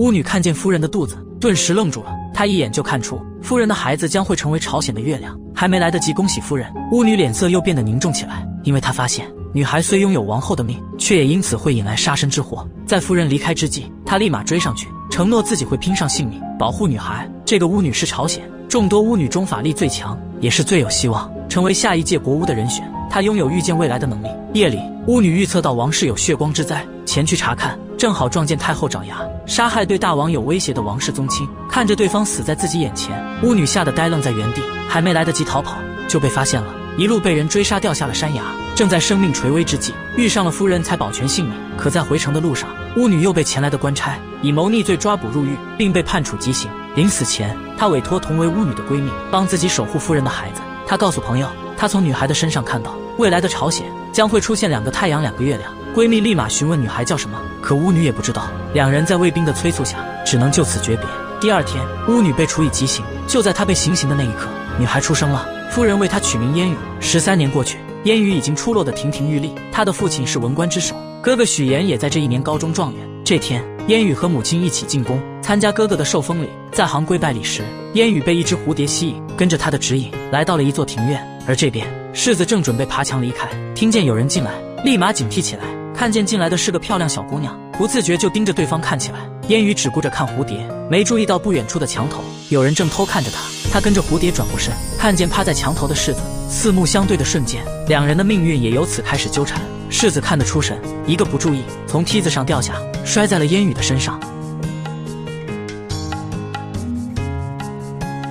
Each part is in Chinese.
巫女看见夫人的肚子，顿时愣住了。她一眼就看出夫人的孩子将会成为朝鲜的月亮。还没来得及恭喜夫人，巫女脸色又变得凝重起来，因为她发现女孩虽拥有王后的命，却也因此会引来杀身之祸。在夫人离开之际，她立马追上去，承诺自己会拼上性命保护女孩。这个巫女是朝鲜众多巫女中法力最强，也是最有希望成为下一届国巫的人选。她拥有预见未来的能力。夜里，巫女预测到王室有血光之灾，前去查看，正好撞见太后爪牙杀害对大王有威胁的王室宗亲。看着对方死在自己眼前，巫女吓得呆愣在原地，还没来得及逃跑，就被发现了，一路被人追杀，掉下了山崖。正在生命垂危之际，遇上了夫人才保全性命。可在回城的路上，巫女又被前来的官差以谋逆罪抓捕入狱，并被判处极刑。临死前，她委托同为巫女的闺蜜帮自己守护夫人的孩子。她告诉朋友，她从女孩的身上看到未来的朝鲜将会出现2个太阳2个月亮。闺蜜立马询问女孩叫什么，可巫女也不知道。两人在卫兵的催促下，只能就此诀别。第二天，巫女被处以极刑。就在她被行刑的那一刻，女孩出生了。夫人为她取名烟雨。13年过去，烟雨已经出落得亭亭玉立。她的父亲是文官之首，哥哥许言也在这一年高中状元。这天，烟雨和母亲一起进宫参加哥哥的受封礼。在行跪拜礼时，烟雨被一只蝴蝶吸引，跟着他的指引来到了一座庭院。而这边，世子正准备爬墙离开，听见有人进来，立马警惕起来。看见进来的是个漂亮小姑娘，不自觉就盯着对方看起来。烟雨只顾着看蝴蝶，没注意到不远处的墙头有人正偷看着他。他跟着蝴蝶转过身，看见趴在墙头的世子，四目相对的瞬间，两人的命运也由此开始纠缠。世子看得出神，一个不注意，从梯子上掉下，摔在了烟雨的身上。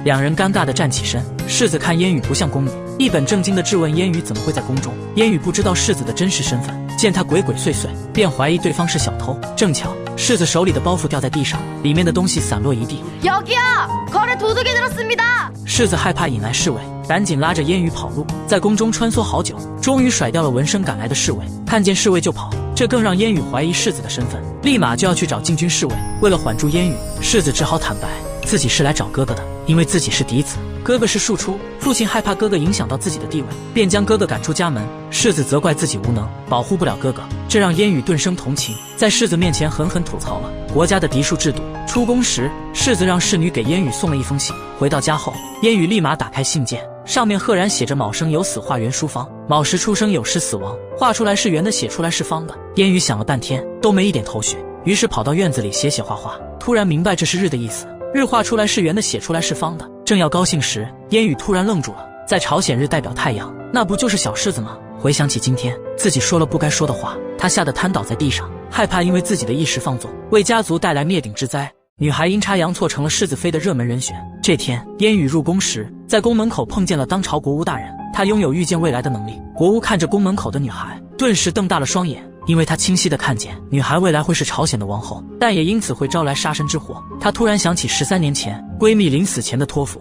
两人尴尬地站起身，世子看烟雨不像宫女，一本正经地质问烟雨怎么会在宫中。烟雨不知道世子的真实身份，见他鬼鬼祟祟，便怀疑对方是小偷。正巧世子手里的包袱掉在地上，里面的东西散落一地。世子害怕引来侍卫，赶紧拉着烟雨跑路，在宫中穿梭好久，终于甩掉了闻声赶来的侍卫。看见侍卫就跑，这更让烟雨怀疑世子的身份，立马就要去找禁军侍卫。为了缓住烟雨，世子只好坦白自己是来找哥哥的，因为自己是嫡子，哥哥是庶出，父亲害怕哥哥影响到自己的地位，便将哥哥赶出家门。世子责怪自己无能，保护不了哥哥，这让烟雨顿生同情，在世子面前狠狠吐槽了国家的嫡庶制度。出宫时，世子让侍女给烟雨送了一封信。回到家后，烟雨立马打开信件，上面赫然写着卯生有死画圆书方，卯时出生有失死亡，画出来是圆的，写出来是方的。烟雨想了半天都没一点头绪，于是跑到院子里写画画，突然明白这是日的意思，日画出来是圆的，写出来是方的。正要高兴时，烟雨突然愣住了。在朝鲜日代表太阳，那不就是小世子吗？回想起今天自己说了不该说的话，他吓得瘫倒在地上，害怕因为自己的一时放纵为家族带来灭顶之灾。女孩阴差阳错成了世子妃的热门人选。这天，烟雨入宫时，在宫门口碰见了当朝国务大人，他拥有预见未来的能力。国务看着宫门口的女孩，顿时瞪大了双眼，因为他清晰地看见女孩未来会是朝鲜的王后，但也因此会招来杀身之祸。他突然想起13年前闺蜜临死前的托付，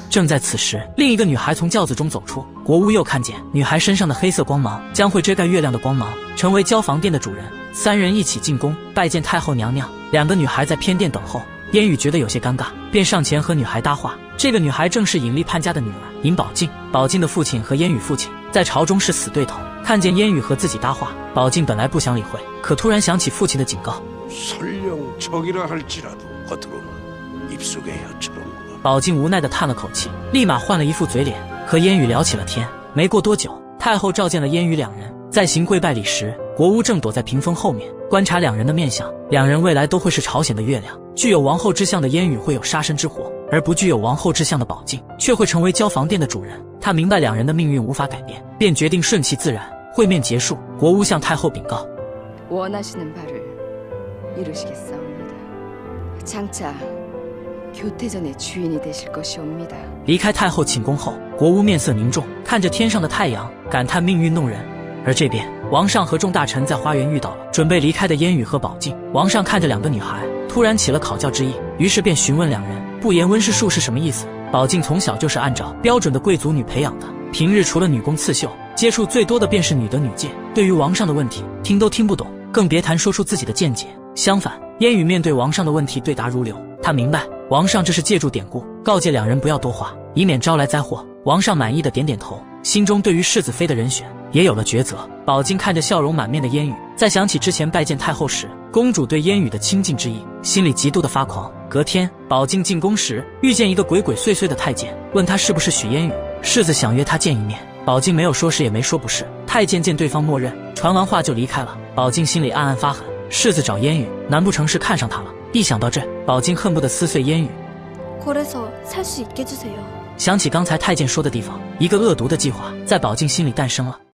正在此时，另一个女孩从轿子中走出，国务又看见女孩身上的黑色光芒将会遮盖月亮的光芒，成为交房殿的主人。三人一起进宫拜见太后娘娘。两个女孩在偏殿等候，烟雨觉得有些尴尬，便上前和女孩搭话。这个女孩正是尹力潘家的女儿尹宝静。宝静的父亲和烟雨父亲在朝中是死对头，看见烟雨和自己搭话，宝静本来不想理会，可突然想起父亲的警告。宝静无奈地叹了口气，立马换了一副嘴脸，和烟雨聊起了天。没过多久，太后召见了烟雨两人。在行跪拜礼时，国务正躲在屏风后面观察两人的面相。两人未来都会是朝鲜的月亮，具有王后之相的烟雨会有杀身之祸，而不具有王后之相的宝静却会成为交房殿的主人。他明白两人的命运无法改变，便决定顺其自然。会面结束，国务向太后禀告：离开太后寝宫后，国务面色凝重，看着天上的太阳，感叹命运弄人。而这边，王上和众大臣在花园遇到了准备离开的烟雨和宝静。王上看着两个女孩，突然起了考教之意，于是便询问两人不言温室术是什么意思。宝静从小就是按照标准的贵族女培养的，平日除了女工刺绣，接触最多的便是女的女诫，对于王上的问题听都听不懂，更别谈说出自己的见解。相反，烟雨面对王上的问题对答如流，他明白王上这是借助典故，告诫两人不要多话，以免招来灾祸。王上满意的点点头，心中对于世子妃的人选也有了抉择。宝镜看着笑容满面的烟雨，再想起之前拜见太后时公主对烟雨的亲近之意，心里极度的发狂。隔天，宝镜进宫时遇见一个鬼鬼祟祟的太监，问他是不是许烟雨。世子想约他见一面，宝镜没有说是也没说不是。太监见对方默认，传完话就离开了。宝镜心里暗暗发狠，世子找烟雨，难不成是看上他了？一想到这，宝镜恨不得撕碎烟雨。想起刚才太监说的地方，一个恶毒的计划在宝镜心里诞生了。